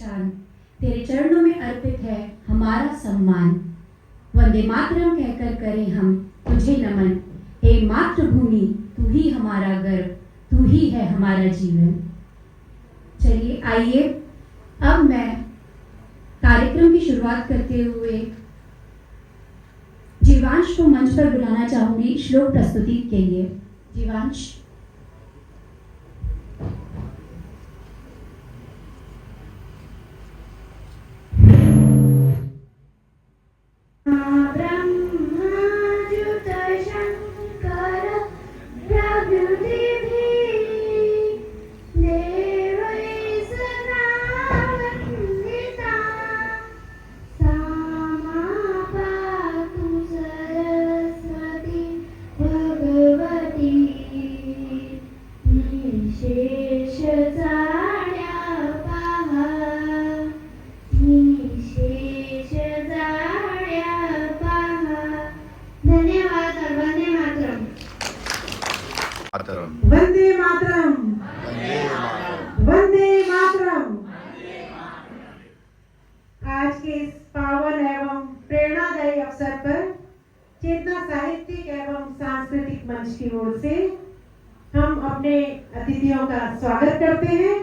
पहचान, तेरे चरणों में अर्पित है हमारा सम्मान। वंदे मातरम कहकर करें हम तुझे नमन। हे मातृभूमि तू ही हमारा गर्व, तू ही है हमारा जीवन। चलिए आइए अब मैं कार्यक्रम की शुरुआत करते हुए जीवांश को मंच पर बुलाना चाहूंगी श्लोक प्रस्तुति के लिए। जीवांश। वंदे मातरम, वंदे मातरम। आज के इस पावन एवं प्रेरणादायी अवसर पर चेतना साहित्यिक एवं सांस्कृतिक मंच की ओर से हम अपने अतिथियों का स्वागत करते हैं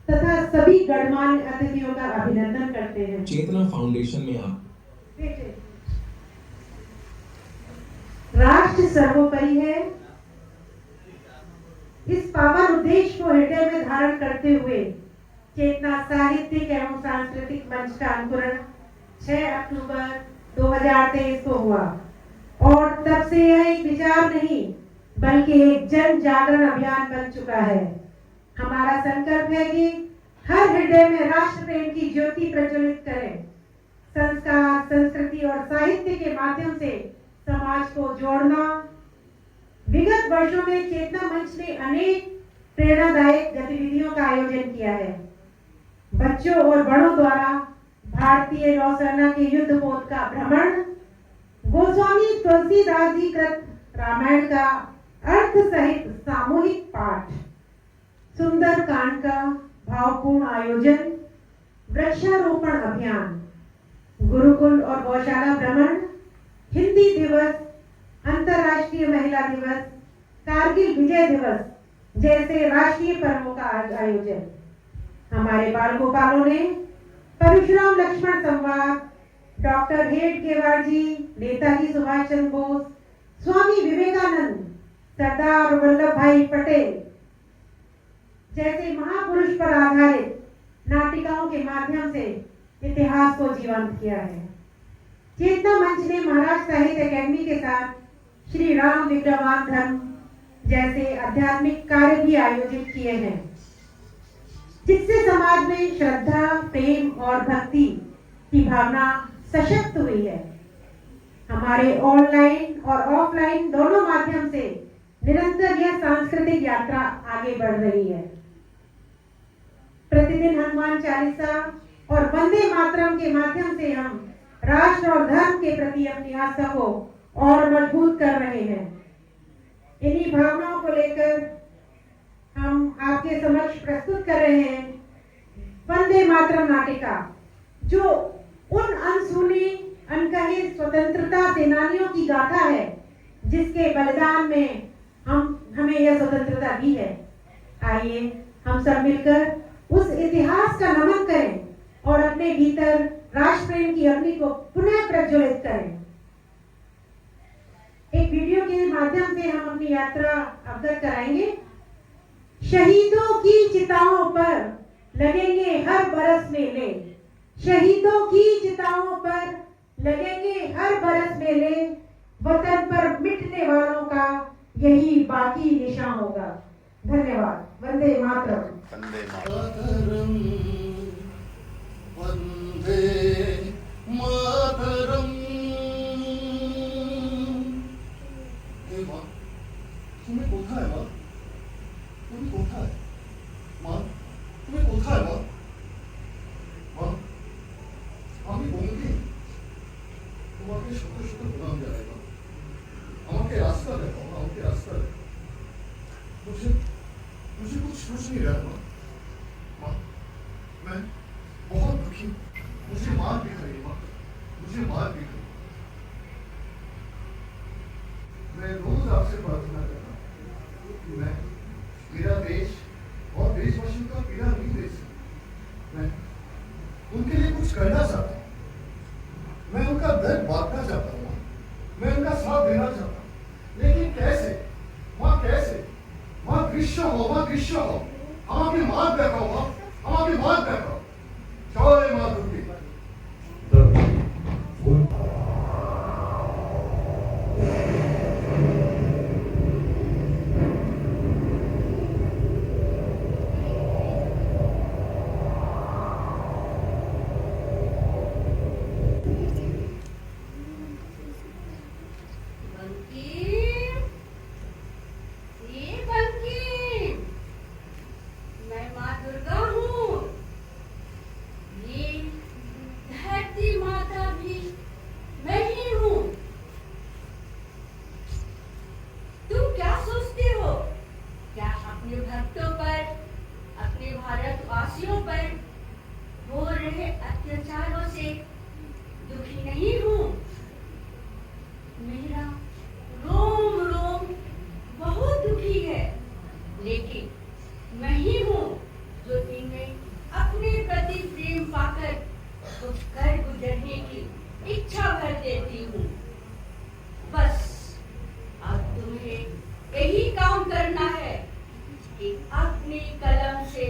तथा सभी गणमान्य अतिथियों का अभिनंदन करते हैं। चेतना फाउंडेशन में आप राष्ट्र सर्वोपरि है। इस पावन उद्देश्य को हृदय में धारण करते हुए चेतना साहित्यिक एवं सांस्कृतिक मंच का अंकुरण 6 अक्टूबर 2023 को हुआ और तब से यह एक विचार नहीं बल्कि एक जन जागरण अभियान बन चुका है। हमारा संकल्प है कि हर हृदय में राष्ट्र प्रेम की ज्योति प्रज्वलित करें। संस्कार, संस्कृति और साहित्य के माध्यम से समाज को जोड़ना। विगत वर्षों में चेतना मंच ने अनेक प्रेरणादायक गतिविधियों का आयोजन किया है। बच्चों और बड़ों द्वारा भारतीय नौसेना के युद्ध पोत का भ्रमण, गोस्वामी तुलसीदास जी कृत रामायण का अर्थ सहित सामूहिक पाठ, सुंदर कांड का भावपूर्ण आयोजन, वृक्षारोपण अभियान, गुरुकुल और गौशाला भ्रमण, हिंदी दिवस, अंतर्राष्ट्रीय महिला दिवस, कारगिल विजय दिवस जैसे राष्ट्रीय पर्वों का आयोजन। हमारे बाल गोपालों ने परशुराम लक्ष्मण संवाद, डॉक्टर हेडगेवार जी, नेताजी सुभाष चंद्र बोस, स्वामी विवेकानंद, सरदार वल्लभ भाई पटेल जैसे महापुरुष पर आधारित नाटिकाओं के माध्यम से इतिहास को जीवंत किया है। चेतना मंच ने महाराष्ट्र साहित्य अकेडमी के साथ श्री राम विग्रहवान धर्म जैसे आध्यात्मिक कार्य भी आयोजित किए हैं, जिससे समाज में श्रद्धा, प्रेम और भक्ति की भावना सशक्त हुई है। हमारे ऑनलाइन और ऑफलाइन दोनों माध्यम से निरंतर यह सांस्कृतिक यात्रा आगे बढ़ रही है। प्रतिदिन हनुमान चालीसा और वंदे मातरम के माध्यम से हम राष्ट्र और धर्म के प्रति अपनी आस्था को और मजबूत कर रहे हैं। इन्हीं भावनाओं को लेकर हम आपके समक्ष प्रस्तुत कर रहे हैं वंदे मातरम नाटिका, जो उन अनसुनी, अनकही स्वतंत्रता सेनानियों की गाथा है जिसके बलिदान में हमें यह स्वतंत्रता दी है। आइए हम सब मिलकर उस इतिहास का नमन करें और अपने भीतर राष्ट्र प्रेम की अग्नि को पुनः प्रज्वलित करें। एक वीडियो के माध्यम से हम अपनी यात्रा अवगत कराएंगे। शहीदों की चिताओं पर लगेंगे हर बरस मेले, शहीदों की चिताओं पर लगेंगे हर बरस मेले, वतन पर मिटने वालों का यही बाकी निशान होगा। धन्यवाद। वंदे मातरम। वंदे मातरम, वंदे मातरम। মা তুমি কোথায় মা? তুমি কোথায় মা? তুমি কোথায় মা? মা আমি বন্দি, তোমাকে শত শত প্রণাম জানাই মা। আমাকে রাস্তা দেখাও, আমাকে রাস্তা দেখাও। मुझे मुझे कुछ सोच नहीं रहा गया है माँ। मैं बहुत दुखी हूँ, मुझे मार भी करिए माँ, मुझे मार भी करिए। मैं रोज आपसे प्रार्थना करता हूँ कि मैं मेरा देश और देशवासियों का पीड़ा नहीं दे सकता। मैं उनके लिए कुछ करना चाहता हूँ, मैं उनका दर्द बांटना चाहता हूँ, मैं उनका साथ देना चाहता हूँ, लेकिन कैसे माँ, कैसे माँ? ग्रीष्म हो माँ, ग्रीष्म हो, हम आपकी मात देखाओ माँ, हम आपकी मात देखाओ। जय माँ दुर्गे। मैं माँ दुर्गा हूँ। ये धरती माता भी मैं ही हूँ। तुम क्या सोचते हो? क्या अपने भक्तों पर, अपने भारतवासियों पर हो रहे अत्याचारों से दुखी नहीं हूँ? मेरा रोम रोम बहुत दुखी है, लेकिन मैं ही हूँ जो इनमें अपने प्रति प्रेम पाकर कुछ कर गुजरने की इच्छा भर देती हूँ। बस अब तुम्हें यही काम करना है कि अपनी कलम से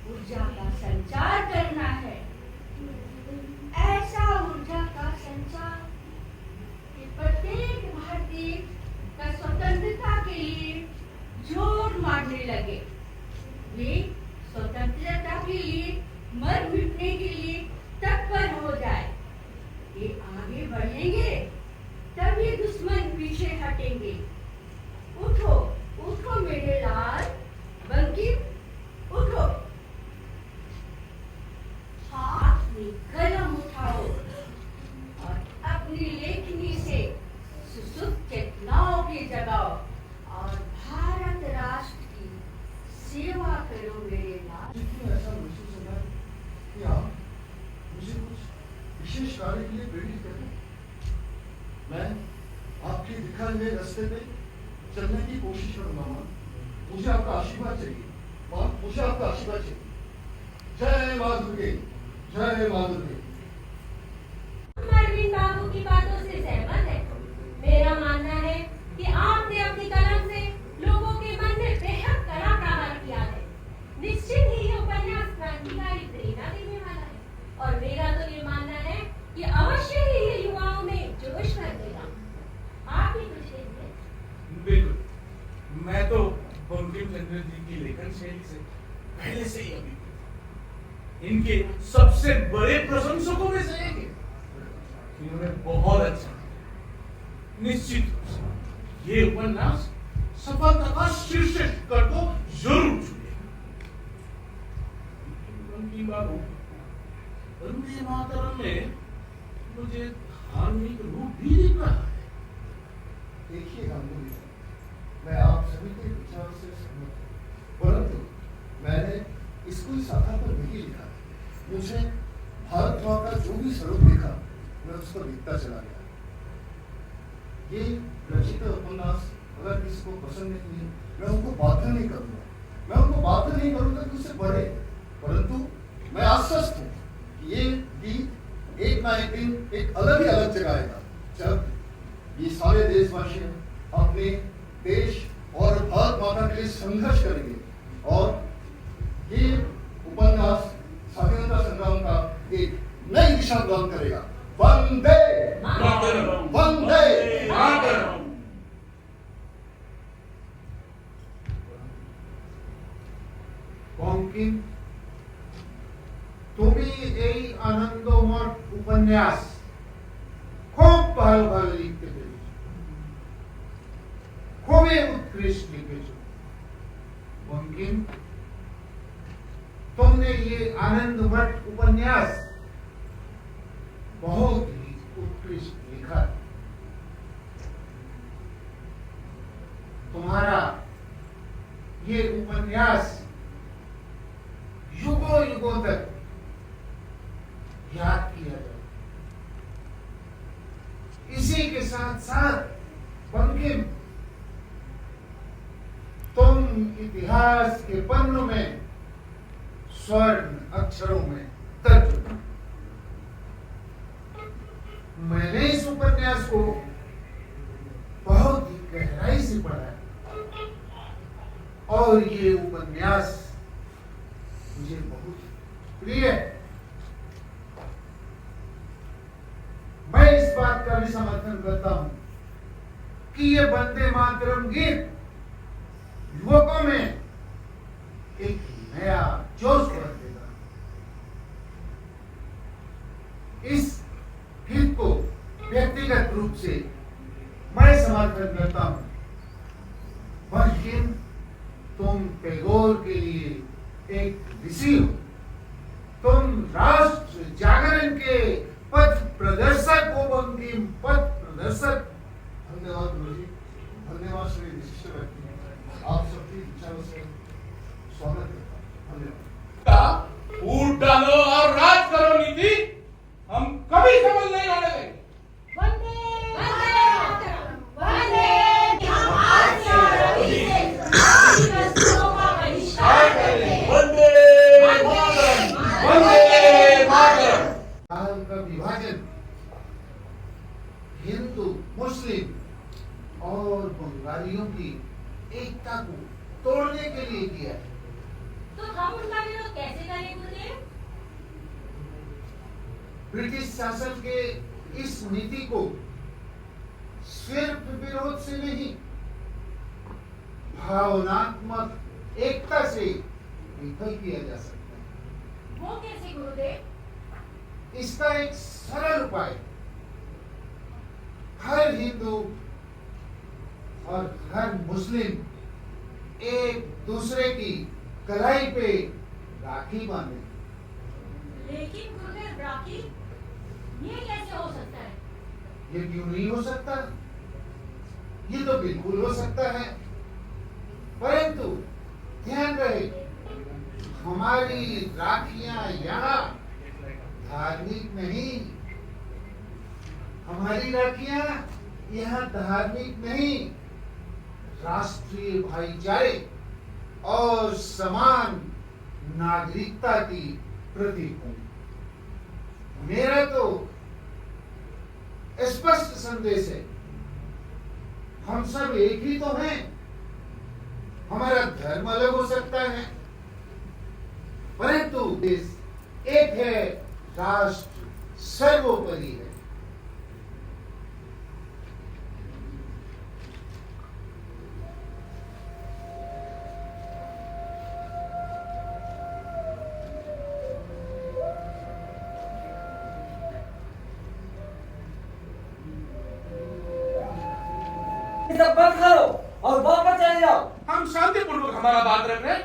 ऊर्जा का संचार करना है। ऐसा ऊर्जा का संचार कि प्रत्येक भारतीय का स्वतंत्रता के लिए जोर मारने लगे। वे स्वतंत्रता के लिए मर मिटने के लिए तत्पर हो जाए। ये आगे बढ़ेंगे तभी दुश्मन पीछे हटेंगे। उठो, उठो मेरे लाल, बंकिम, उठो। हाथ में कलम उठाओ और अपनी लेखनी से सुसुप्त चेतनाओं की जगाओ और भारत राष्ट्र की सेवा करो मेरे लाल। क्यों ऐसा महसूस हो रहा है कि आप मुझे कुछ विशेष कार्य के लिए प्रेरित कर रहे हैं? मैं आपके दिखाए हुए रास्ते पे चलने की कोशिश करूंगा माँ। मुझे आपका आशीर्वाद चाहिए माँ, मुझे आपका आशीर्वाद चाहिए। जय माँ दुर्गे, जय माँ दुर्गे। अरविंद बाबू की बातों से सहमत है। मेरा मानना है कि आपने अपनी कलम से लोगों के मन में बेहद कड़ा प्रहार किया है। निश्चित ही ये उपन्यास क्रांतिकारी प्रेरणा देने वाला है और मेरा तो ये मानना है कि अवश्य ही ये युवाओं में जोश भर देगा। आप भी कुछ कहिए। बिल्कुल, मैं तो बंकिम चंद्र जी की लेखन शैली से पहले से ही अभिभूत हूं। इनके सबसे बड़े प्रशंसकों में से एक है। इन्होंने बहुत अच्छा किया। निश्चित रूप से ये उपन्यास सफलता का शीर्ष शिखर को जरूर छूएगा। बंकिम बाबू, वंदे मातरम में मुझे धार्मिक रूप भी दिख रहा है। देखिए गांगुली, मैं आप सभी के विचार से सहमत हूँ, परंतु मैंने इसको इस आधार पर नहीं लिखा। मुझे भारत माँ का जो भी स्वरूप दिखा मैं उसको लिखता चला गया। ये रचित उपन्यास अगर किसी को पसंद नहीं है, मैं उनको बाध्य नहीं करूंगा, मैं उनको बाध्य नहीं करूंगा कि उसे पढ़े, परंतु मैं आश्वस्त हूँ कि ये गीत एक ना एक दिन एक अलग ही अलग जगह आएगा, जब ये सारे देशवासी अपने देश और भारत माता के लिए संघर्ष करेंगे और ये उपन्यास स्वाधीनता संग्राम का एक नई दिशा प्रदान करेगा। वंदे मातरम, वंदे मातरम। বঙ্কিম, তুমি এই আনন্দময় উপন্যাস খুব ভালোভাবে লিখতে পেরেছ, খুবই उत्कृष्ट लिखेছ। बंकिम, तुमने ये आनंदमठ उपन्यास बहुत ही उत्कृष्ट लिखा। तुम्हारा ये उपन्यास साथ साथ बंकिम, तुम इतिहास के पन्नों में स्वर्ण अक्षरों में दर्ज हो। मैंने इस उपन्यास को बहुत ही गहराई से पढ़ा है और ये उपन्यास मुझे बहुत प्रिय है। मैं इस बात का भी समर्थन करता हूं कि ये वंदे मातरम गीत युवकों में एक नया जोश भर देगा। इस गीत को व्यक्तिगत रूप से मैं समर्थन करता हूं। बंकिम, तुम टैगोर के लिए एक ऋषि हो। तुम राष्ट्र जागरण के पथ प्रदर्शक हो बंकिम, पथ प्रदर्शक। धन्यवाद गुरु जी, धन्यवाद श्री विशिष्ट व्यक्ति, आप सबकी विचारों से स्वागत करता हूं। धन्यवाद। फूट डालो और राज करो नीति हम कभी सफल नहीं होने देंगे। काल का विभाजन हिंदू, मुस्लिम और बंगालियों की एकता को तोड़ने के लिए किया है। तो हम उनका विरोध कैसे करें गुरुदेव? ब्रिटिश शासन के इस नीति को सिर्फ विरोध से नहीं, भावनात्मक एकता से विफल किया जा सकता है। वो कैसे गुरुदेव? इसका एक सरल उपाय, हर हिंदू और हर मुस्लिम एक दूसरे की कलाई पे राखी बांधे। लेकिन गुरुदेव राखी ये कैसे हो सकता है? ये क्यों नहीं हो सकता? ये तो बिल्कुल हो सकता है, परंतु ध्यान रहे हमारी राखियां यहाँ धार्मिक नहीं, हमारी राखियां यहाँ धार्मिक नहीं, राष्ट्रीय भाईचारे और समान नागरिकता की प्रतीक हूं। मेरा तो स्पष्ट संदेश है, हम सब एक ही तो हैं। हमारा धर्म अलग हो सकता है, परंतु देश एक है, राष्ट्र सर्वोपरि है। सब बंद करो और वापस चले जाओ। हम शांतिपूर्वक हमारा बात रख रहे हैं।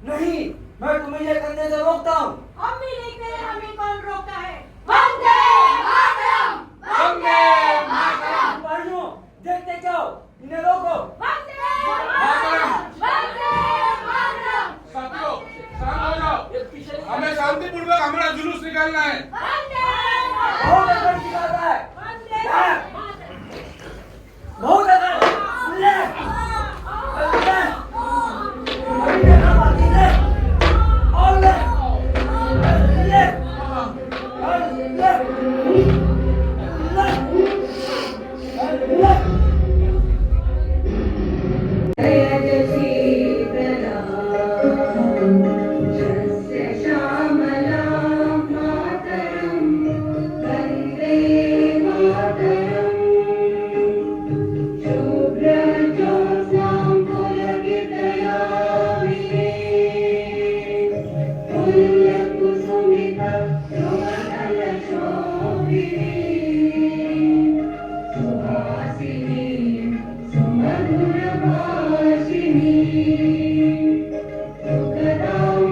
नहीं, मैं तुम्हें यह करने से रोकता हूँ। हम भी देखते हैं हमें कौन रोकता है। वंदे मातरम, वंदे मातरम। भाइयों, देखते जाओ, इन्हें रोको। वंदे मातरम, वंदे मातरम, साथियों शांत हो जाओ, हमें शांतिपूर्वक हमारा जुलूस निकालना है। बहुत अकड़ दिखाता है। वंदे बहुत अकड़। ले, ले, अभी देखा बाकी ले, और ले, ले, और ले, ले, सुमधुर भाषिणी सुखदां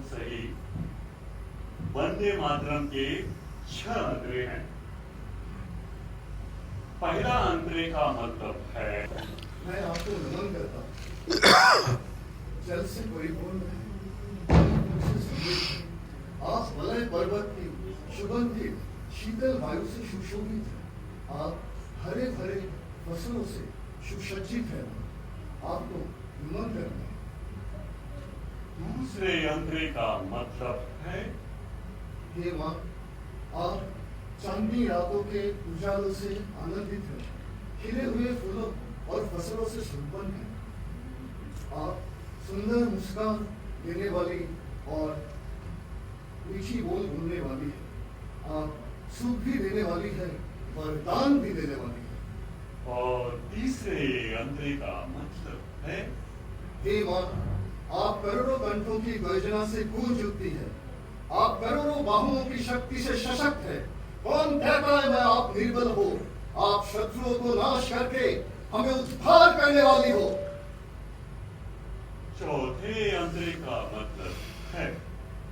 सही। वंदे मातरम के 6 अंतरे हैं। पहला अंतरे का मतलब है, मैं आपको नमन करता हूँ। जल से परिपूर्ण है, से समृद्ध है। आप वलय पर्वत की सुगंधित शीतल वायु से सुशोभित है। आप हरे भरे फसलों से सुसज्जित है। आपको नमन करता हूँ। दूसरे अंतरे का मतलब है, हे माँ, आप चांदनी रातों के उजालों से आनंदित हैं। खिले हुए फूलों और फसलों से संपन्न हैं। आप सुंदर मुस्कान देने वाली और मीठी बोल बोलने वाली है। आप सुख भी देने वाली है, वरदान भी देने वाली है। और तीसरे अंतरे का मतलब है, हे माँ, आप करोड़ों कंठों की गर्जना से गूंज उठती है। आप करोड़ों बाहुओं की शक्ति से सशक्त है। कौन कहता है मैं आप निर्बल हो? आप शत्रुओं को नाश करके हमें उद्धार करने वाली हो। चौथे अंतरे का मतलब है,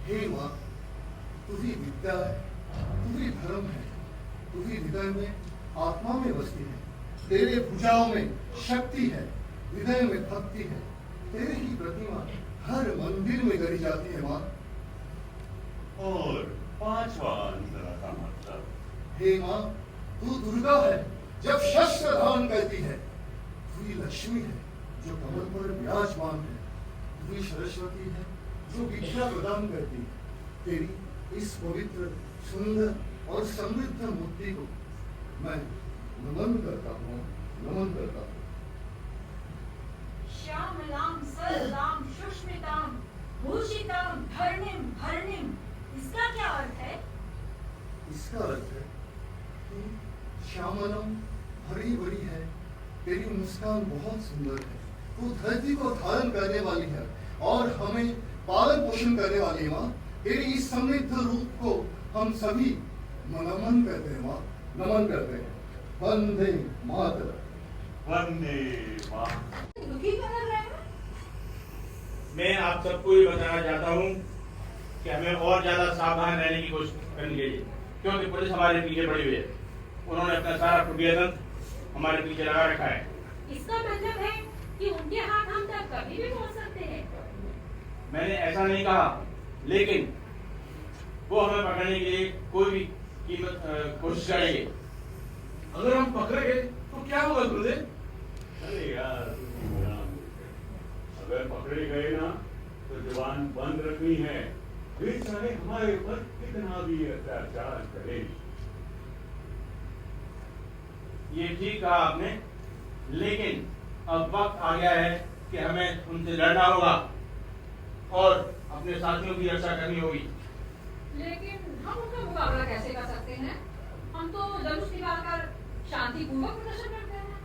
हे माँ, तू ही विद्या है, तू ही धर्म है, तू ही हृदय में आत्मा में बसती है। तेरे भुजाओं में शक्ति है, हृदय में भक्ति है। तेरी ही प्रतिमा हर मंदिर में गढ़ी जाती है माँ। और पांचवा अंतरा का मतलब, हे माँ, तू दुर्गा है जब शस्त्र धारण करती है। तू ही लक्ष्मी है जो कमल पर विराजमान है। तू ही सरस्वती है जो विद्या प्रदान करती है। तेरी इस पवित्र, सुंदर और समृद्ध मूर्ति को मैं नमन करता हूँ, नमन करता हूँ। श्यामलां सरलां सुष्मितां भूषितां धरणिं धरणिं, इसका क्या अर्थ है? इसका अर्थ है, तू श्यामलम हरी भरी है। तेरी मुस्कान बहुत सुंदर है। तू धरती को धारण करने वाली है और हमें पालन पोषण करने वाली माँ। तेरी इस समृद्ध रूप को हम सभी नमन करते हैं माँ, नमन करते हैं। वंदे मातरम। वंदे मातरम। दुखी क्यों लग रहे हैं? मैं आप सबको ये बताना चाहता हूँ कि हमें और ज्यादा सावधान रहने की कोशिश करनी चाहिए, क्योंकि पुलिस हमारे पीछे पड़ी हुई है। उन्होंने अपना सारा खुफिया तंत्र हमारे पीछे लगा रखा है। इसका मतलब है कि उनके हाथ हम तक कभी भी पहुंच सकते हैं। मैंने ऐसा नहीं कहा, लेकिन वो हमें पकड़ने के लिए कोई भी कोशिश करेंगे। अगर हम पकड़े गए तो क्या होगा गुरुदेव? अरे यार, अगर पकड़े गए ना तो जुबान बंद रखनी है। वे चाहे हमारे ऊपर कितना भी अत्याचार करे। ये ठीक कहा आपने, लेकिन अब वक्त आ गया है कि हमें उनसे लड़ना होगा और अपने साथियों की रक्षा करनी होगी। लेकिन हम उनका मुकाबला कैसे कर सकते हैं? हम तो धनुष निकालकर शांतिपूर्वक प्रदर्शन करते हैं।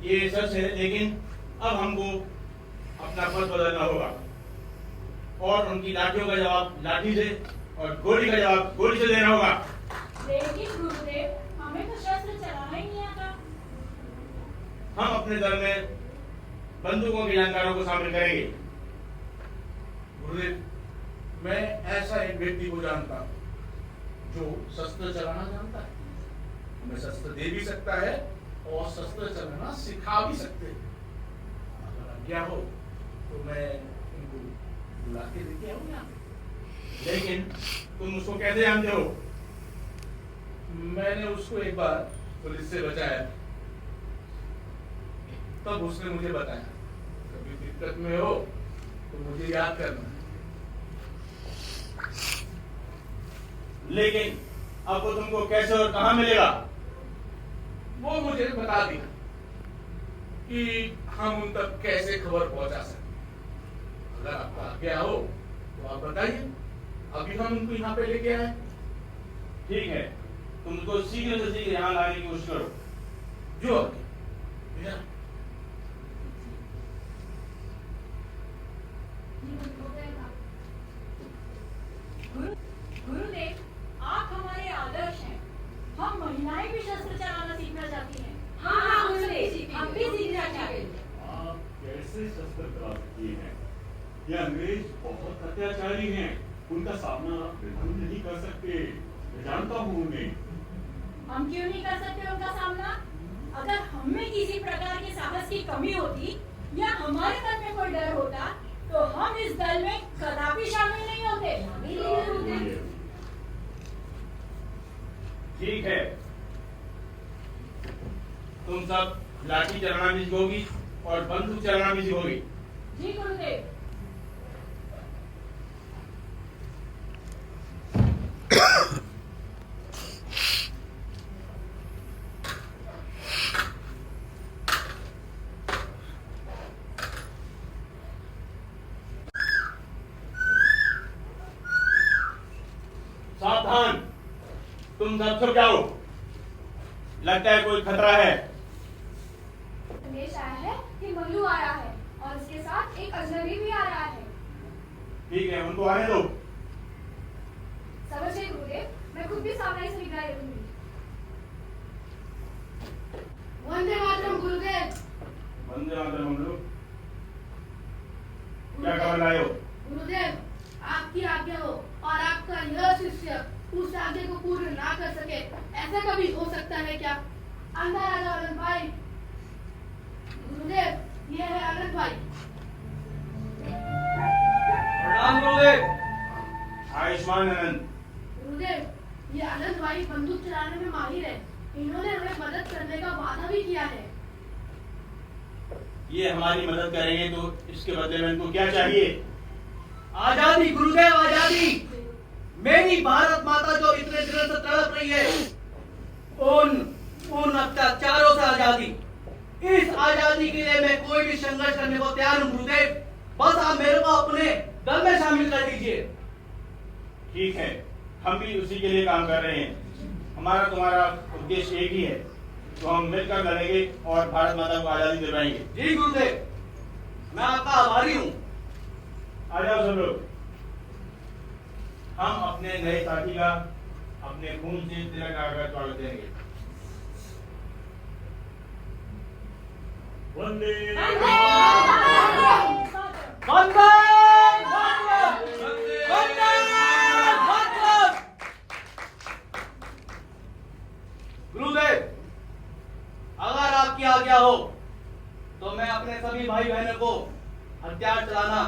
ये सच है, लेकिन अब हमको अपना पद बदलना होगा और उनकी लाठियों का जवाब लाठी से और गोली का जवाब गोली से देना होगा। लेकिन गुरुदेव, हमें तो शस्त्र चलाना ही नहीं आता। हम अपने दल में बंदूकों के जानकारों को शामिल करेंगे। गुरुदेव, मैं ऐसा एक व्यक्ति को जानता हूँ जो शस्त्र चलाना जानता है। हमें शस्त्र दे भी सकता है और शस्त्र चलाना सिखा भी सकते हैं। अगर आज्ञा हो तो मैं उनको बुला के लेके आऊँ यहाँ पे। लेकिन तुम उसको कैसे जानते हो? मैंने उसको एक बार पुलिस से बचाया, तब उसने मुझे बताया कभी दिक्कत में हो तो मुझे याद करना। लेकिन अब वो तुमको कैसे और कहां मिलेगा? वो मुझे बता दिया कि हम उन तक कैसे खबर पहुंचा सकते। अगर आपको आज्ञा हो तो आप बताइए, अभी हम उनको यहाँ पे लेके आए। ठीक है, तुम उसको शीघ्र से शीघ्र यहाँ लाने की कोशिश करो। जो आज्ञा। गुरुदेव, आप हमारे आदर्श हैं। हम महिलाएं भी शस्त्र चलाना सीखना चाहती हैं। हाँ हाँ गुरुदेव, हम भी सीखना चाहते हैं। आप कैसे शस्त्र चला सकती हैं? ये अंग्रेज बहुत अत्याचारी हैं, उनका सामना हम नहीं कर सकते। मैं जानता हूँ उन्हें। हम क्यों नहीं कर सकते उनका सामना? अगर हम में किसी प्रकार के साहस की कमी होती या हमारे मन में कोई डर होता तो हम इस दल में कदापि शामिल नहीं होते। ठीक है, तुम सब लाठी चलाना भी सीखोगी और बंदूक चलाना भी सीखोगी। जी गुरुदेव। सावधान, तुम सब छुप जाओ, लगता है कोई खतरा है। संदेश आया है कि मल्लू आया है और उसके साथ एक अजनबी भी आ रहा है। ठीक है, उनको आने दो। समझिए गुरुदेव, मैं खुद भी सावधानी से निगरानी रखूंगी। वंदे मातरम गुरुदेव। वंदे मातरम। हम लोग क्या खबर लाए हो? गुरुदेव, आपकी आज्ञा हो और आपका यह शिष्य उस आज्ञा को पूर्ण ना कर सके, ऐसा कभी हो सकता है क्या? अंदर आ जाओ आनंद भाई। गुरुदेव, ये है आनंद भाई। प्रणाम गुरुदेव। आयुष्मान आनंद। गुरुदेव, ये आनंद भाई बंदूक चलाने में माहिर है। इन्होंने हमें मदद करने का वादा भी किया है। ये हमारी मदद करेंगे तो इसके बदले में इनको क्या चाहिए? आजादी गुरुदेव, आजादी। मेरी भारत माता जो इतने दिनों से तड़प रही है, उन अत्याचारों से आजादी। इस आजादी के लिए मैं कोई भी संघर्ष करने को तैयार हूँ गुरुदेव। बस आप मेरे को अपने दल में शामिल कर दीजिए। ठीक है, हम भी उसी के लिए काम कर रहे हैं। हमारा तुम्हारा उद्देश्य एक ही है, तो हम मिलकर लड़ेंगे और भारत माता को आजादी दिलवाएंगे। जी गुरुदेव, मैं आपका आभारी हूँ। आ जाओ सब लोग। हम अपने नए साथी का अपने खून से तिलक लगाकर स्वागत करेंगे। वंदे गुरुदेव, अगर आपकी आज्ञा हो तो मैं अपने सभी भाई बहनों को हथियार चलाना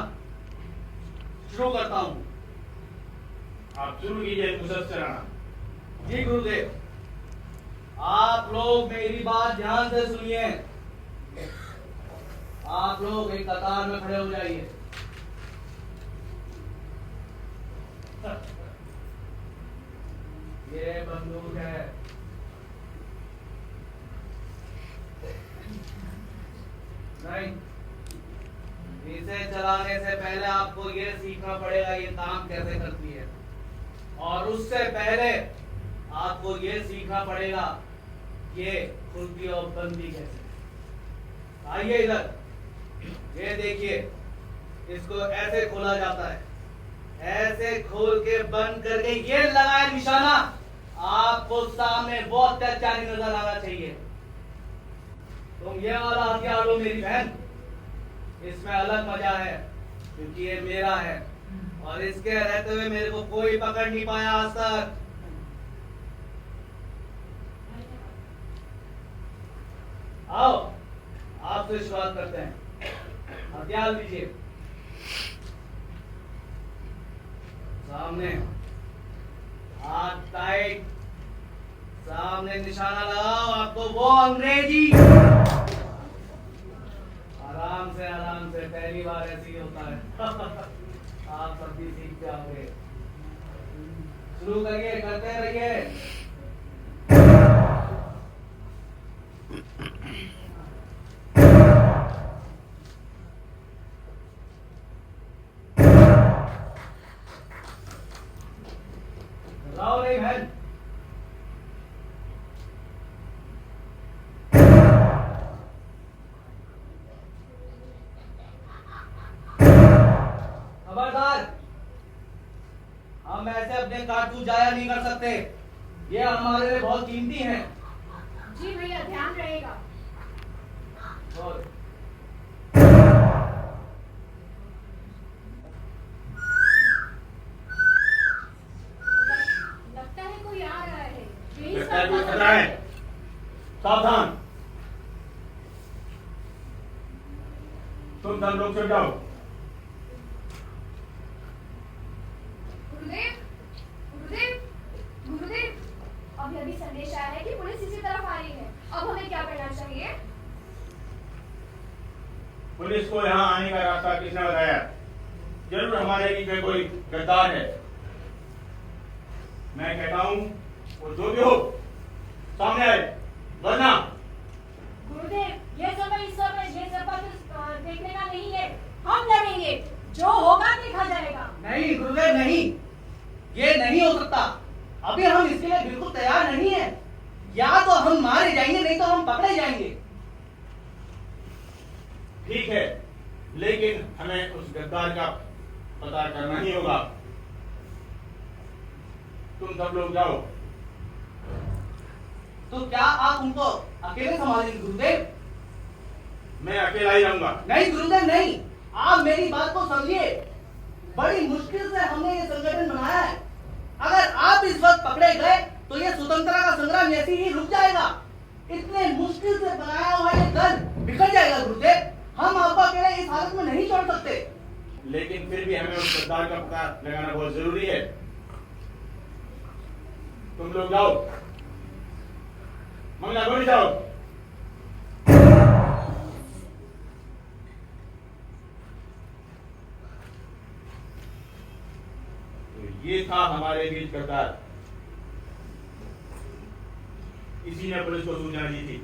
शुरू करता हूँ। आप शुरू कीजिए मुसलसल चलाना। जी गुरुदेव, आप लोग मेरी बात ध्यान से सुनिए। आप लोग एक कतार में खड़े हो जाइए। ये बंदूक है। नहीं, इसे चलाने से पहले आपको ये सीखना पड़ेगा ये काम कैसे करती है, और उससे पहले आपको ये सीखना पड़ेगा ये खुलती और बंदी कैसे। आइए इधर, ये देखिए, इसको ऐसे खोला जाता है, ऐसे खोल के बंद करके ये लगाए निशाना। आपको सामने वो अत्याचारी नजर आना चाहिए। तुम ये वाला हथियार लो मेरी बहन, इसमें अलग मजा है क्योंकि ये मेरा है और इसके रहते हुए मेरे को कोई पकड़ नहीं पाया आज तक। आओ, आपसे शुरुआत करते हैं। हथियार लीजिए, सामने हाथ टाइट, सामने निशाना लगाओ। आपको वो अंग्रेजी आराम से पहली बार ऐसे ही होता है। आप सब भी सीख जाओगे। शुरू करिए, करते रहिए। घबराओ नहीं बहन। खबरदार, हम ऐसे अपने कारतूस जाया नहीं कर सकते। ये हमारे लिए बहुत कीमती हैं। जी भैया, ध्यान रहेगा। और है। सावधान, तुम सब लोग चढ़ जाओ। गुरुदेव, गुरुदेव, गुरुदेव, अभी अभी संदेश आया है कि पुलिस इसी तरफ आ रही है। अब हमें क्या करना चाहिए? पुलिस को यहाँ आने का रास्ता किसने बताया? जरूर हमारे बीच में कोई गद्दार है। मैं कहता हूँ वो जो भी हो सामने आए, वरना। गुरुदेव, ये समय इस समय ये सब देखने का नहीं है। हम लड़ेंगे, जो होगा देखा जाएगा। नहीं गुरुदेव नहीं, ये नहीं हो सकता। अभी हम इसके लिए बिल्कुल तैयार नहीं है। या तो हम मारे जाएंगे, नहीं तो हम पकड़े जाएंगे। ठीक है, लेकिन हमें उस गद्दार का पता करना ही होगा। तुम सब लोग जाओ। तो क्या आप उनको अकेले संभालेंगे गुरुदेव? मैं अकेला ही रहूंगा। नहीं गुरुदेव नहीं, आप मेरी बात को समझिए। बड़ी मुश्किल से हमने ये संगठन बनाया है। अगर आप इस वक्त पकड़े गए तो ये स्वतंत्रता का संग्राम ऐसे ही रुक जाएगा। इतने मुश्किल से बनाया हुआ ये दल बिखर जाएगा गुरुदेव। हम आपको अकेले इस हालत में नहीं छोड़ सकते। लेकिन फिर भी हमें उस गद्दार का पता लगाना बहुत जरूरी है। तुम लोग जाओ। मंगला गोली जाओ। तो ये था हमारे बीच गद्दार। इसी ने पुलिस को सूचना दी थी।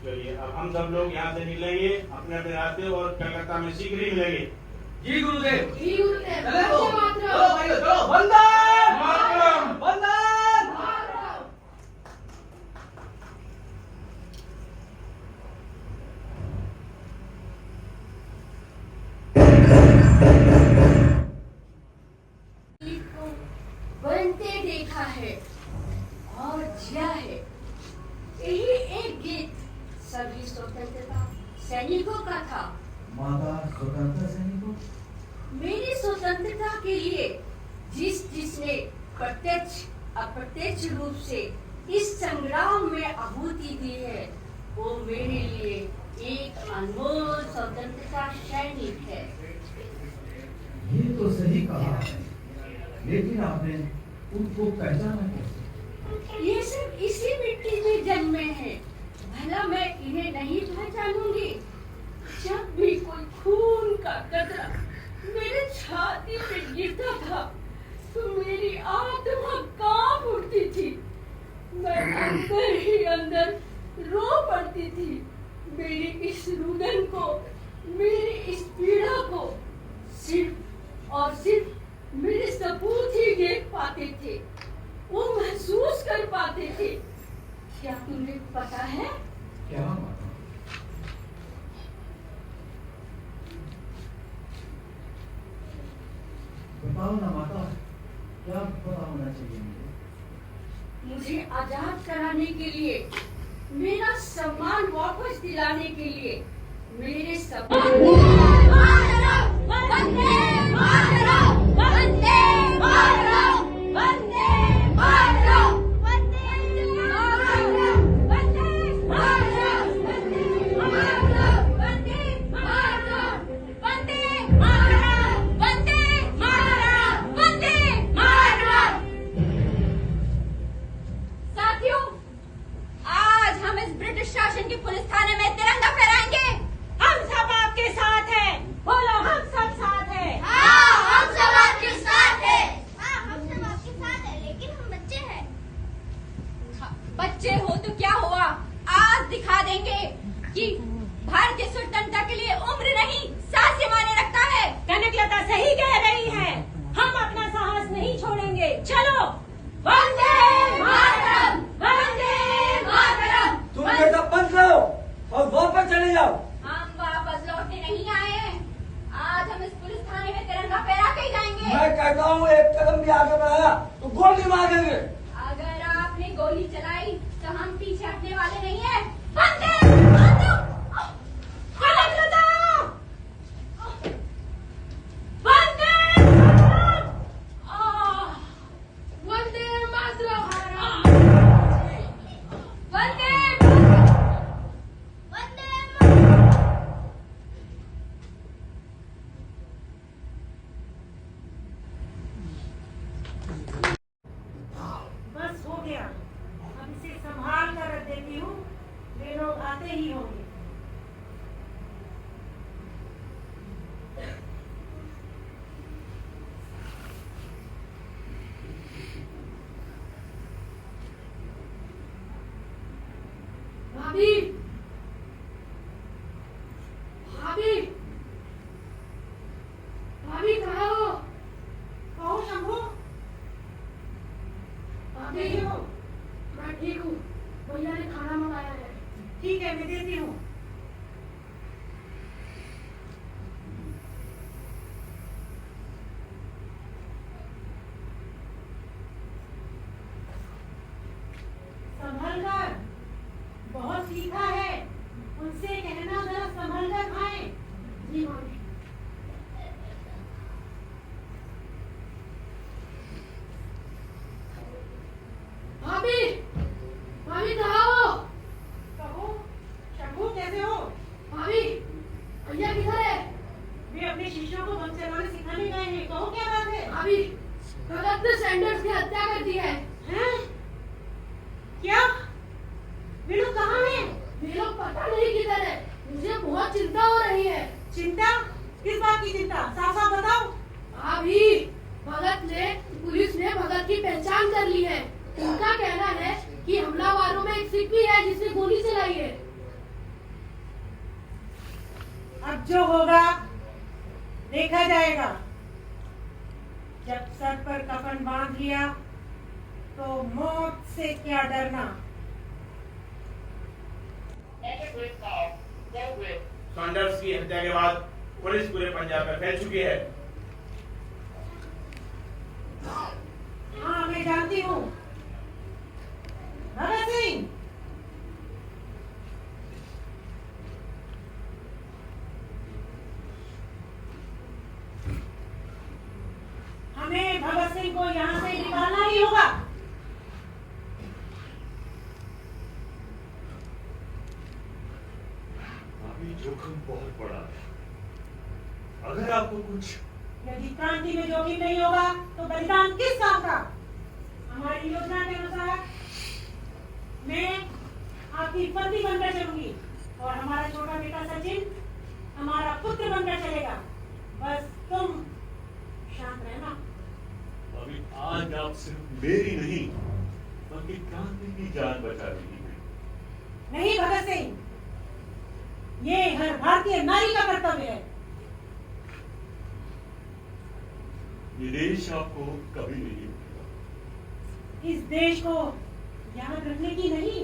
चलिए, अब हम सब लोग यहाँ से निकलेंगे अपने अपने रास्ते और कलकत्ता में शीघ्र ही मिलेंगे। जी गुरुदेव। जी गुरुदेव। चले तो वंदे मातरम। चलो भाइयों, चलो। वंदे मातरम, वंदे मातरम। बनते देखा है और जिया है। यही एक गीत सभी स्वतंत्रता सैनिकों का था। माता स्वतंत्रता सैनिकों, मेरी स्वतंत्रता के लिए जिसने प्रत्यक्ष अप्रत्यक्ष रूप से इस संग्राम में आहुति दी है, वो मेरे लिए एक अनमोल स्वतंत्रता सैनिक है। ये तो सही कहा, लेकिन आपने उनको पहचाना कैसे? ये सब इसी मिट्टी में जन्मे हैं। भला मैं इन्हें नहीं पहचानूंगी? जब भी कोई खून का कतरा मेरे छाती पे गिरता था तो मेरी आत्मा कांप उठती थी। मैं अंदर ही अंदर रो पड़ती थी। मेरी इस रुदन को, मेरी इस पीड़ा को सिर्फ और सिर्फ मेरे सपूत ही देख पाते थे, वो महसूस कर पाते थे। क्या तुम्हें पता है? क्या माता? बताओ ना माता, क्या पता होना चाहिए मुझे आजाद कराने के लिए, मेरा सम्मान वापस दिलाने के लिए, मेरे शासन के पुलिस थाने में तिरंगा फहराएंगे। हम सब आपके साथ हैं। बोलो, हम सब साथ हैं। हाँ, हम सब आपके साथ हैं। हाँ, हम सब आपके साथ हैं, लेकिन हम बच्चे हैं। बच्चे हो तो क्या हुआ? आज दिखा देंगे कि भारतीय स्वतंत्रता के लिए उम्र नहीं, साहस मायने रखता है। कनकलता सही कह रही है। हम अपना साहस नहीं छोड़ेंगे। चलो, वंदे मातरम, वंदे मातरम। तुम बेटा बंद करो और वापस चले जाओ। हम वापस लौटने नहीं आए हैं। आज हम इस पुलिस थाने में तिरंगा फहरा के ही जाएंगे। मैं कहता हूँ एक कदम भी आगे बढ़ाया तो गोली मार देंगे। अगर आपने गोली चलाई तो हम पीछे हटने वाले नहीं हैं। वंदे मातरम, कनकलता, वंदे मातरम। ही होंगे। भाभी, भाभी, भाभी कहाँ हो? कहो शंभू, भाभी, मैं ठीक हूँ। भैया ने खाना मंगाया है। ठीक है, मैं देती हूँ। संभल कर, बहुत तीखा है, उनसे कहना जरा संभल कर खाएं। जी भाभी। भाभी, भाभी कहाँ हो? कहो शंभू, कैसे हो? भाभी, भैया किधर है? वे अपने शिष्यों को बम चलाना सिखाने गए हैं। कहो क्या बात है? भाभी, भगत ने सैंडर्स की हत्या कर दी है। हैं? क्या? वे लोग कहाँ हैं? वे लोग पता नहीं किधर है। मुझे बहुत चिंता हो रही है। चिंता? किस बात की चिंता? साफ साफ बताओ। भाभी, पुलिस ने भगत की पहचान कर ली है। उनका कहना है कि हमलावरों में एक सिख भी है जिसने गोली चलाई है। अब जो होगा देखा जाएगा। जब सर पर कफन बांध लिया तो मौत से क्या डरना। सैंडर्स की हत्या के बाद पुलिस पूरे पंजाब में फैल चुकी है। हाँ, मैं जानती हूँ। भगत सिंह, हमें भगत सिंह को यहाँ से निकालना ही होगा। अभी जोखिम बहुत बड़ा है। अगर आपको कुछ यदि क्रांति में जोखिम नहीं होगा तो बलिदान किस काम का? हमारी योजना के अनुसार मैं आपकी पत्नी बनकर चलूंगी और हमारा छोटा बेटा सचिन हमारा पुत्र बनकर चलेगा। बस तुम शांत रहना। अभी आज आप सिर्फ मेरी नहीं बल्कि क्रांति की जान बचा रही है। नहीं भगत सिंह, ये हर भारतीय नारी का कर्तव्य है। ये देश आपको कभी नहीं भूलेगा। इस देश को याद रखने की नहीं,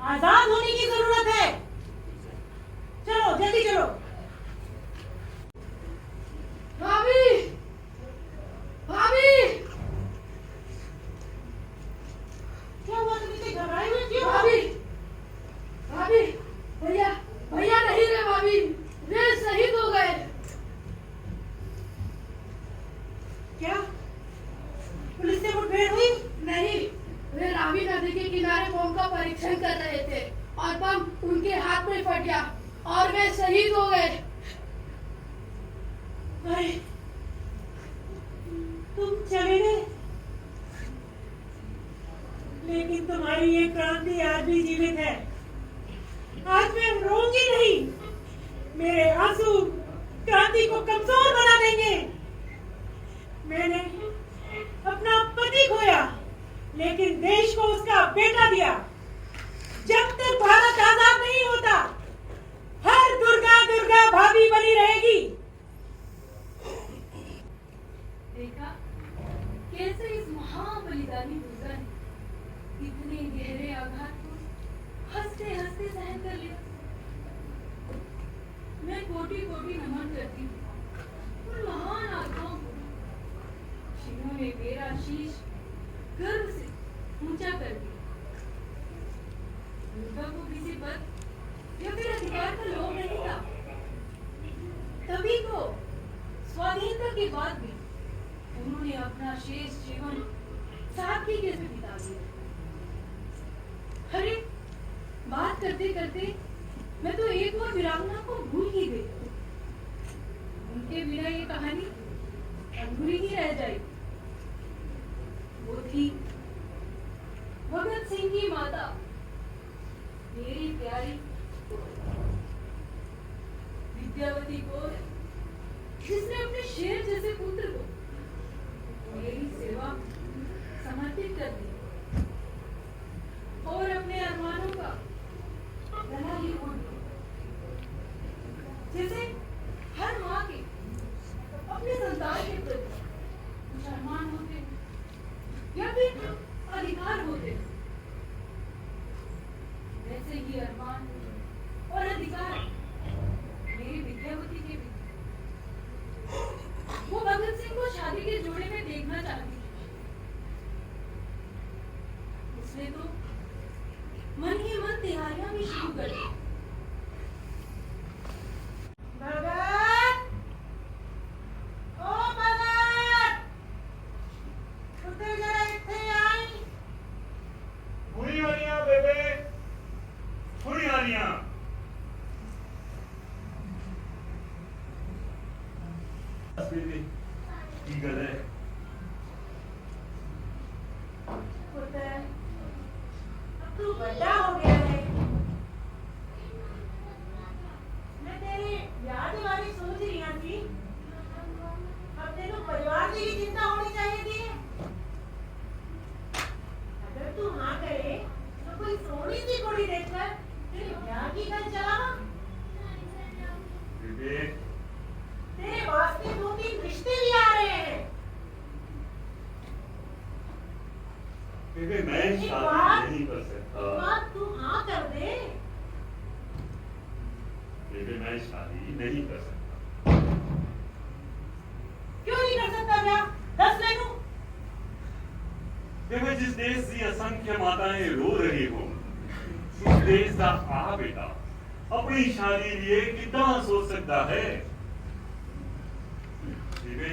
आजाद होने की जरूरत है। चलो जल्दी चलो। भाभी, भाभी, क्या हुआ? तुम इतने घबराए हुए क्यों? भाभी, भाभी, भैया, भैया नहीं रहे भाभी, वे शहीद हो गए। क्या पुलिस से मुठभेड़ हुई? नहीं, वे रावी नदी के किनारे बम का परीक्षण कर रहे थे और बम उनके हाथ में फट गया और वे शहीद हो गए। अरे, तुम चले गए, लेकिन तुम्हारी ये क्रांति आज भी जीवित है। आज मैं रोऊंगी नहीं, मेरे आंसू क्रांति को कमजोर बना देंगे। मैंने अपना पति खोया, लेकिन देश को उसका बेटा दिया। जब तक भारत आजाद नहीं होता, हर दुर्गा दुर्गा भाभी बनी रहेगी। देखा कैसे इस महाबलिदानी दुर्गा ने इतने गहरे आघात को हंसते हंसते सहन कर लिया। मैं कोटि कोटि नमन करती हूँ उन महान आत्माओं को जिन्होंने मेरा शीश गर्व से ऊंचा कर दिया। दुर्गा को किसी पद या फिर अधिकार का लोभ नहीं था, तभी तो स्वाधीनता के बाद भी उन्होंने अपना शेष जीवन सादगी के से बिता दिया। अरे बात करते करते मैं तो एक और वीरांगना को भूल ही गई। उनके बिना ये कहानी अधूरी ही रह जाएगी। वो थी भगत सिंह की माता, मेरी प्यारी विद्यावती को, जिसने अपने शेर जैसे पुत्र को मेरी सेवा समर्पित कर दी और अपने अरमानों का गला ही घोट दिया। जैसे हर माँ के अपने संतान के प्रति कुछ अरमान होते हैं या फिर अधिकार होते हैं, वैसे ही अरमान और अधिकार मेरी विद्यावती के भी। वो भगत सिंह को शादी के जोड़े में देखना चाहती थी। उसने तो मन ही मन तैयारियां भी शुरू कर दी। भगत, ओ भगत, उधर जरा इत्थे आई। हुई आनिया बेबे, हुई आनिया। बेबे की गल है? पुत्र, अब तू बड़ा हो गया है। मैं तेरे ब्याह के बारे में सोच रही थी। अब तेरे परिवार की भी चिंता होनी चाहिए थी। अगर तू हाँ करे तो कोई सोनी सी कुड़ी देखकर तेरे ब्याह की गल चलावा। बेबे तेरे वास्ते 2-3 रिश्ते भी आ रहे हैं। बेबे मैं एक शादी बात- नहीं कर सकता। बात तू हाँ कर दे। बेबे मैं शादी नहीं कर सकता। क्यों नहीं कर सकता ब्याह? दस ले लूं। बेबे जिस देश की असंख्य माताएं रो रही हो, उस देश का आ बेटा अपनी शादी लिए कितना सोच सकता है? बेबे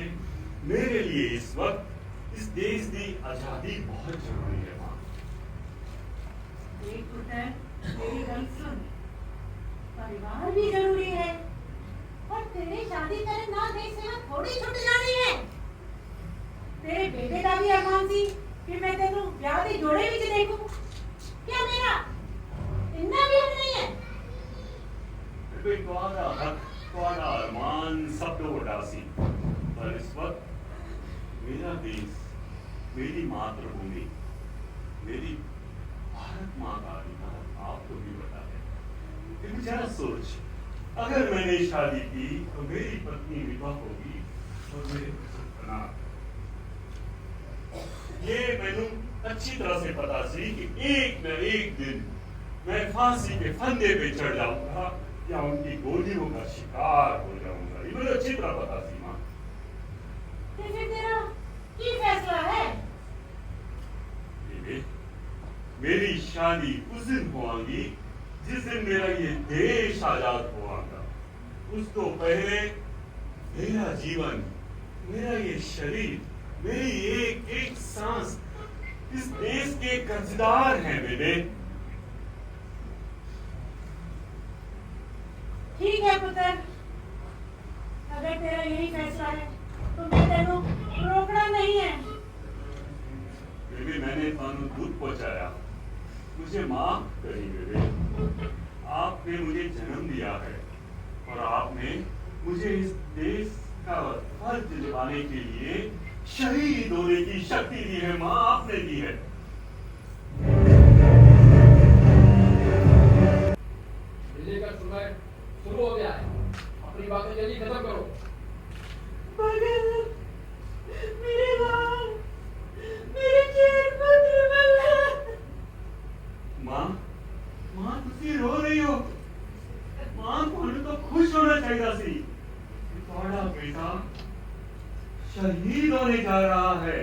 मेरे लिए इस वक्त इस देश की आजादी बहुत जरूरी है माँ। एक पुत्र, मेरी गल सुन। परिवार भी जरूरी है और तेरे शादी करे ना देश सेवा थोड़ी छूट जानी है। तेरे बेटे का भी अरमान सी कि मैं तेनू ब्याह दे जोड़े विच देखूं। क्या मेरा इतना भी हक नहीं है? बेबे तुम्हारा हक, तुम्हारा अरमान सब तो बड़ा सी, पर इस वक्त मेरा देश, मेरी मातृभूमि, मेरी भारत माँ का अधिकार आपको भी पता है। लेकिन जरा सोच, अगर मैंने शादी की तो मेरी पत्नी विधवा होगी और मेरे बच्चे अनाथ। ये मैंने अच्छी तरह से पता सी कि एक न एक दिन मैं फांसी के फंदे पे चढ़ जाऊंगा या उनकी गोलियों का शिकार हो जाऊंगा। ये मुझे अच्छी तरह पता सी माँ। तो फिर तेरा की फैसला है? बेबे मेरी शादी उस दिन होगी जिस दिन मेरा ये देश आजाद होगा। उसको पहले मेरा जीवन, मेरा ये शरीर, मेरी एक एक सांस इस देश के कर्जदार हैं बेबे। ठीक है पुत्र, अगर तेरा यही फैसला है तो मैं तेनू रोकना नहीं है। बेबे मैंने थानू दूध पहुंचाया, मुझे माफ करी बेबे। आपने मुझे जन्म दिया है और आपने मुझे इस देश का फर्ज निभाने के लिए शहीद होने की शक्ति दी है माँ, आपने दी है। बिजली का समय शुरू हो गया है, अपनी बातें जल्दी खत्म करो। मेरे लाल, मेरे चेर पुत्र बल्ला। माँ, माँ तुसी रो रही हो? माँ तुहानू तो खुश होना चाहिए सी। तुम्हारा बेटा शहीद होने जा रहा है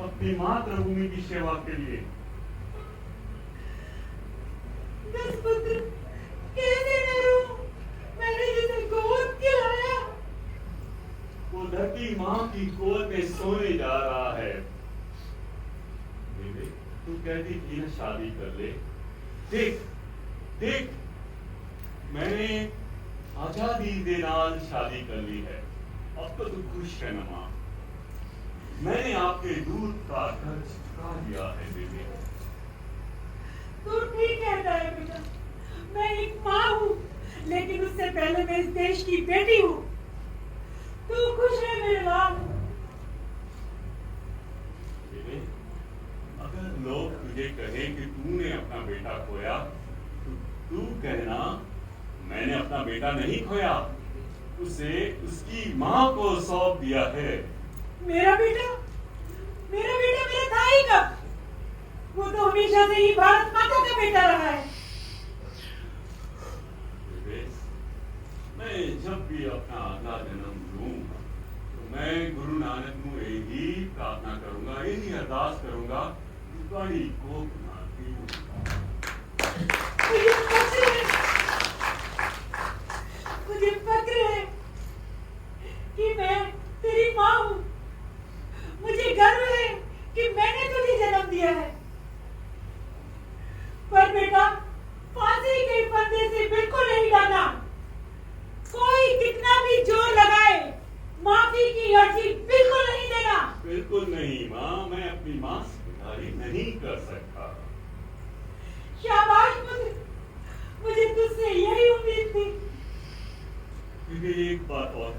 अपनी मातृभूमि की सेवा के लिए। दस पुत्र कैसे न रो? मैंने जिसे गोद खिलाया। वो धरती माँ की गोद में सोने जा रहा है। बेबे तू कहती थी ना शादी कर ले। देख देख मैंने आजादी दे नाल शादी कर ली है। अब तो तू खुश है ना माँ। मैंने आपके दूध का कर्ज चुका दिया है बेबे। तू ठीक कहता है बेटा, मैं लेकिन उससे पहले मैं इस देश की बेटी हूँ। तू खुश है मेरे लाल। बेटे, अगर लोग तुझे कहें कि तूने अपना बेटा खोया, तो तू कहना मैंने अपना बेटा नहीं खोया, उसे उसकी माँ को सौंप दिया है। मेरा बेटा मेरा था ही कब? वो तो हमेशा से ही भारत माता का बेटा रहा है। मैं जब भी अपना अगला जन्म लूं तो मैं गुरु नानक को यही प्रार्थना करूंगा, यही अरदास करूंगा कि बड़ी को बनाती मुझे फक्र है कि मैं तेरी माँ हूँ। मुझे गर्व है कि मैंने तुझे जन्म दिया है। पर बेटा, फांसी के फंदे से बिल्कुल नहीं डरना। कोई कितना भी जोर लगाए, माफी की अर्जी बिल्कुल नहीं देना। बिल्कुल नहीं माँ, मैं अपनी माँ से गुजारी नहीं कर सकता। शाबाश, मुझे तुझसे यही उम्मीद थी। एक बात और,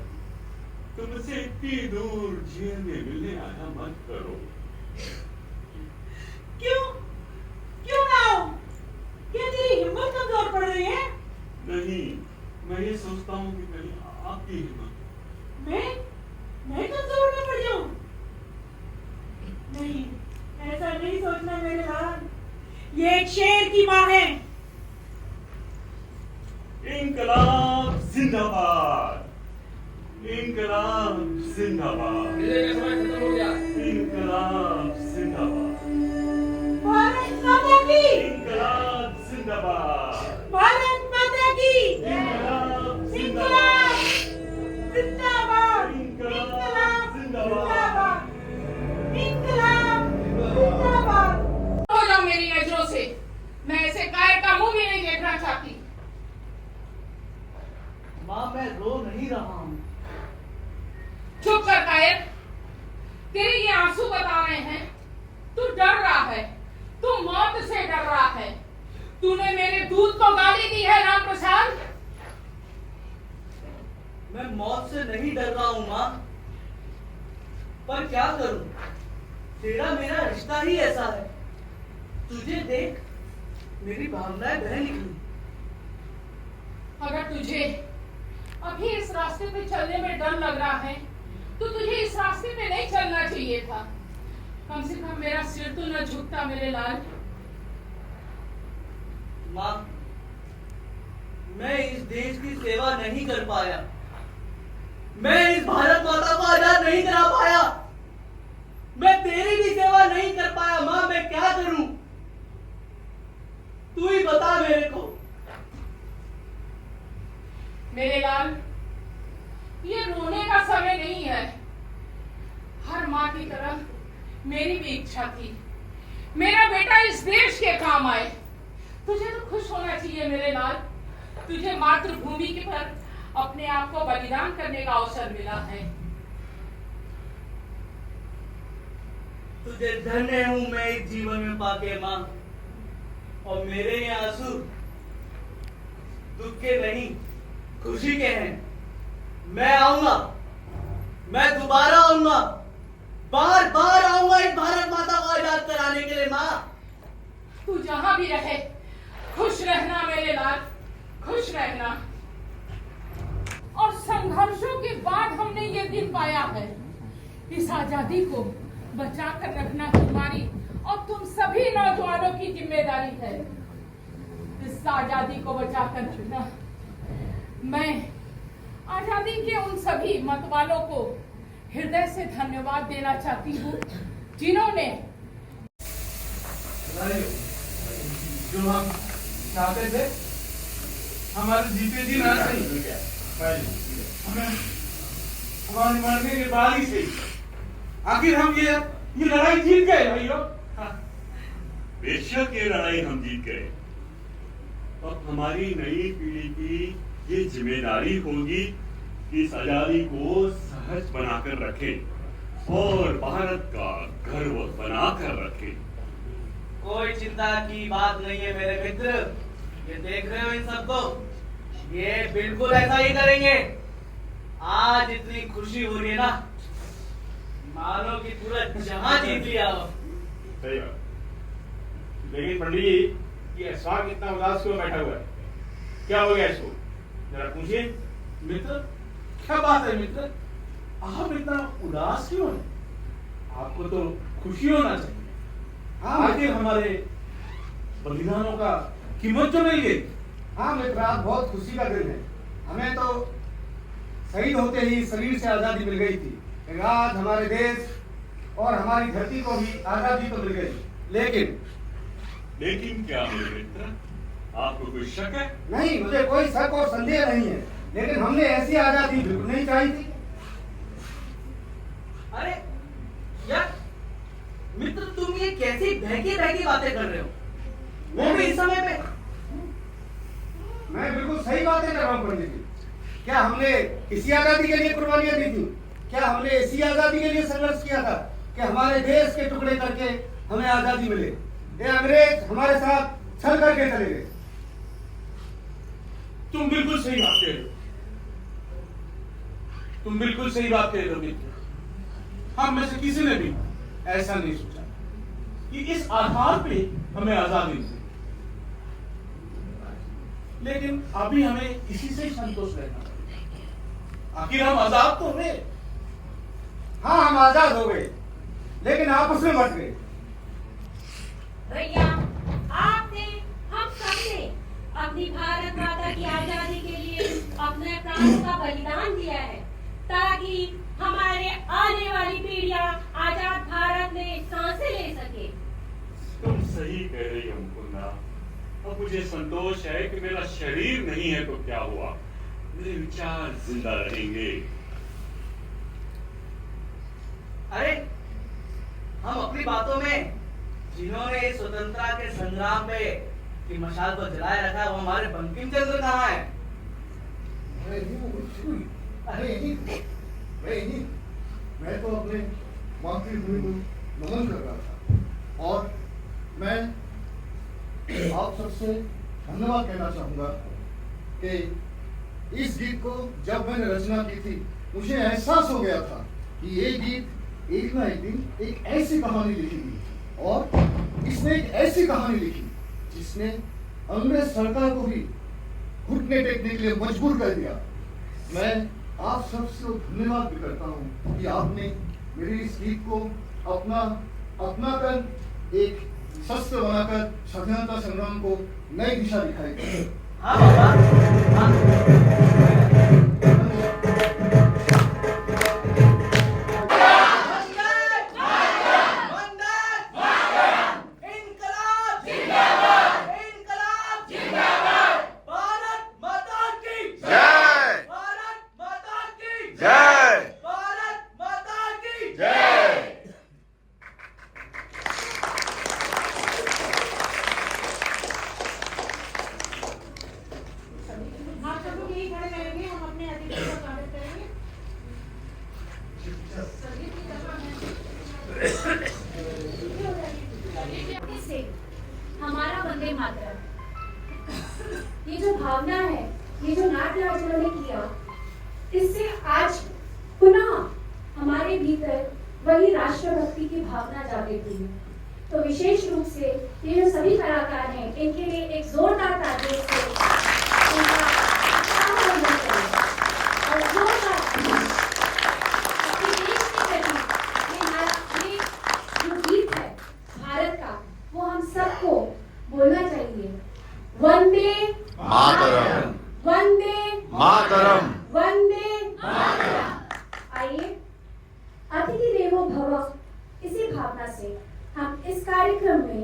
तुम मुझसे इतनी दूर जेल में मिलने आया मत करो। क्यों ना हो? क्या तेरी हिम्मत कमजोर पड़ रही है? नहीं, मैं ये सोचता हूँ कि कहीं आपकी हिम्मत। मैं कमजोर न पड़ जाऊं? नहीं, ऐसा नहीं सोचना मेरे लाल। ये एक शेर की माँ है। इंकलाब जिंदाबाद, इंकलाब जिंदाबाद, इंकलाब जिंदाबाद, भारत माता की, इंकलाब जिंदाबाद, भारत माता की, इंकलाब जिंदाबाद, जिंदाबाद, इंकलाब जिंदाबाद, इंकलाब जिंदाबाद। हो जाओ मेरी नजरों से। मैं ऐसे कायर का मुंह भी नहीं देखना चाहती। माँ, मैं रो नहीं रहा हूँ। चुप कर कायर। तेरे ये आंसू बता रहे हैं तू डर रहा है, तू मौत से डर रहा है। तूने मेरे दूध को गाली दी है राम प्रसाद। मैं मौत से नहीं डर रहा हूँ माँ, पर क्या करूं, तेरा मेरा रिश्ता ही ऐसा है। तुझे देख मेरी भावनाएं बह निकली। अगर तुझे अभी इस रास्ते पे चलने में डर लग रहा है तो तुझे इस रास्ते पे नहीं चलना चाहिए था। कम से कम मेरा सिर तो न झुकता मेरे लाल। माँ, मैं इस देश की सेवा नहीं कर पाया, मैं इस भारत माता को आजाद नहीं करा पाया, मैं तेरी भी सेवा नहीं कर पाया। माँ, मैं क्या करूं, तू ही बता मेरे को। मेरे लाल, ये रोने का समय नहीं है। हर माँ की तरह मेरी भी इच्छा थी मेरा बेटा इस देश के काम आए। तुझे तो खुश होना चाहिए मेरे लाल। तुझे मातृभूमि के पर अपने आप को बलिदान करने का अवसर मिला है। तुझे धन्य हूं मैं इस जीवन में पाके माँ। और मेरे ये आंसू दुख के नहीं, खुशी के हैं। मैं आऊंगा, मैं दोबारा आऊंगा, बार बार आऊंगा इस भारत माता को आजाद कराने के लिए। माँ, तू जहां भी रहे खुश रहना मेरे लाल, खुश रहना। और संघर्षों के बाद हमने ये दिन पाया है। इस आजादी को बचा कर रखना तुम्हारी और तुम सभी नौजवानों की जिम्मेदारी है। इस आजादी को बचा कर रखना। मैं आजादी के उन सभी मतवालों को हृदय से धन्यवाद देना चाहती हूँ जिन्होंने जो हम चाहते थे हमारे जीते जी ना सही, हमें हमारे मरने के बाद ही सही, आखिर हम ये लड़ाई जीत गए भाइयों। बेशक ये लड़ाई हम जीत गए। अब हमारी नई पीढ़ी की ये जिम्मेदारी होगी कि इस आजादी को सहज बनाकर रखें और भारत का गर्व बनाकर रखें। कोई चिंता की बात नहीं है मेरे मित्र। ये देख रहे हो इन सबको, ये बिल्कुल ऐसा ही करेंगे। आज इतनी खुशी हो रही है ना, मानो कि पूरा जहां जीत लिया हो। सही बात। लेकिन पंडित जी, ये अशफाक इतना उदास क्यों बैठा हुआ है? क्या हो गया इसको? जरा पूछिए। मित्र, क्या बात है मित्र? आप इतना उदास क्यों हैं? आपको तो खुशी होना चाहिए। आखिर हमारे बलिदानों का कीमत तो नहीं गई। हाँ मित्र, आज बहुत खुशी का दिन है। हमें तो शहीद होते ही शरीर से आजादी मिल गई थी, लेकिन आज हमारे देश और हमारी धरती को भी आजादी तो मिल गई। लेकिन क्या मेरे मित्र, आपको कोई शक है? नहीं, मुझे कोई शक और संदेह नहीं है, लेकिन हमने ऐसी आजादी बिल्कुल नहीं चाही थी। अरे यार मित्र, तुम ये कैसी बहकी बहकी बातें कर रहे हो, वो भी इस समय पे? मैं बिल्कुल सही बातें कर रहा हूँ पंडित जी। क्या हमने इसी आजादी के लिए कुर्बानियां दी थी? क्या हमने इसी आजादी के लिए संघर्ष किया था कि हमारे देश के टुकड़े करके हमें आजादी मिले? ये अंग्रेज हमारे साथ छल करके चले गए। तुम बिल्कुल सही बात कह रहे हो। तुम बिल्कुल सही बात कह रहे हो मित्र। हम में से किसी ने भी ऐसा नहीं सोचा कि इस आधार पे हमें आजादी मिले। लेकिन अभी हमें इसी से संतोष रहना चाहिए। आखिर हम आजाद तो हुए। हाँ, हम आजाद हो गए, लेकिन आपस में मर गए। भैया, आपने, हम सबने अपनी भारत माता की आजादी के लिए अपने प्राणों का बलिदान दिया है, ताकि हमारे आने वाली पीढ़ियां आजाद भारत में सांसें ले सके। तुम सही कह रही हो मुकुंदा। अब मुझे संतोष है कि मेरा शरीर नहीं है तो क्या हुआ, मेरे विचार जिंदा रहेंगे। अरे हम अपनी बातों में जिन्होंने इस स्वतंत्रता के संग्राम पे की मशाल को जलाए रखा है, वो हमारे बंकिम चंद्र कहाँ है? मैं तो अपने मातृभूमि को नमन कर रहा था, और मैं आप सबसे धन्यवाद कहना चाहूंगा कि इस गीत को जब मैंने रचना की थी, मुझे एहसास हो गया था कि ये गीत एक ना एक दिन एक ऐसी कहानी लिखेगी, और इसने एक ऐसी कहानी लिखी जिसने अंग्रेज सरकार को भी घुटने टेकने के लिए मजबूर कर दिया। मैं आप सबसे धन्यवाद भी करता हूँ कि आपने मेरे इस गीत को अपना कर एक शस्त्र बनाकर स्वाधीनता संग्राम को नई दिशा दिखाई। हाँ बाबा, हमारा वंदे मातरम, ये जो भावना है, ये जो नाट्य आज उन्होंने किया, इससे आज पुनः हमारे भीतर वही राष्ट्रभक्ति की भावना जागृत हुई। तो विशेष रूप से ये जो सभी कलाकार हैं, इनके लिए एक जोरदार तालियों से उनका अभिनंदन करें। और जोरदार अपने देश के प्रति ये जो गीत है भारत का, वो हम सबको बोलना चाहिए। वंदे मातरम, वंदे मातरम, वंदे मातरम। आइए, अतिथि देवो भव, इसी भावना से हम इस कार्यक्रम में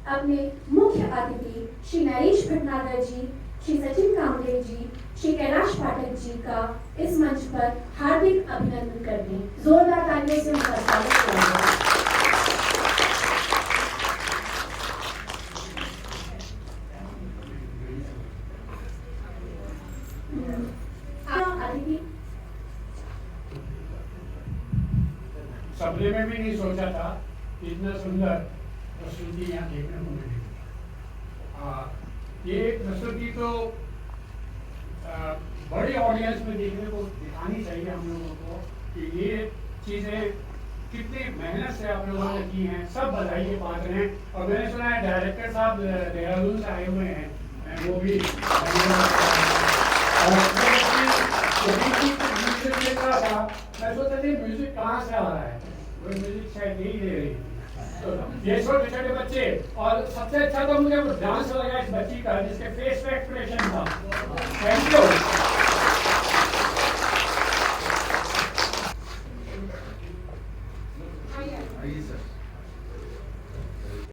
अपने मुख्य अतिथि श्री नरेश भटनागर जी, श्री सचिन कामले जी, श्री कैलाश पाठक जी का इस मंच पर हार्दिक अभिनंदन करते हैं। जोरदार तालियों से उनका स्वागत करेंगे। सपने में भी नहीं सोचा था कि इतना सुंदर प्रस्तुति यहाँ देखने को मिलेगी। ये प्रस्तुति तो बड़ी ऑडियंस में देखने को दिखानी चाहिए हम लोगों को कि ये चीज़ें कितनी मेहनत से आप लोगों ने की हैं। सब बधाई के पात्र हैं। और मैंने सुना है डायरेक्टर साहब देहरादून से आए हुए हैं, वो भी म्यूजिक देख रहा था, मैं सोचा था म्यूजिक कहाँ से आ रहा है, वो म्यूजिक शायद यही दे रही है। ये छोटे छोटे बच्चे, और सबसे अच्छा तो मुझे वो डांस लगा इस बच्ची का जिसके फेस पे एक्सप्रेशन था। Thank you. आइए सर।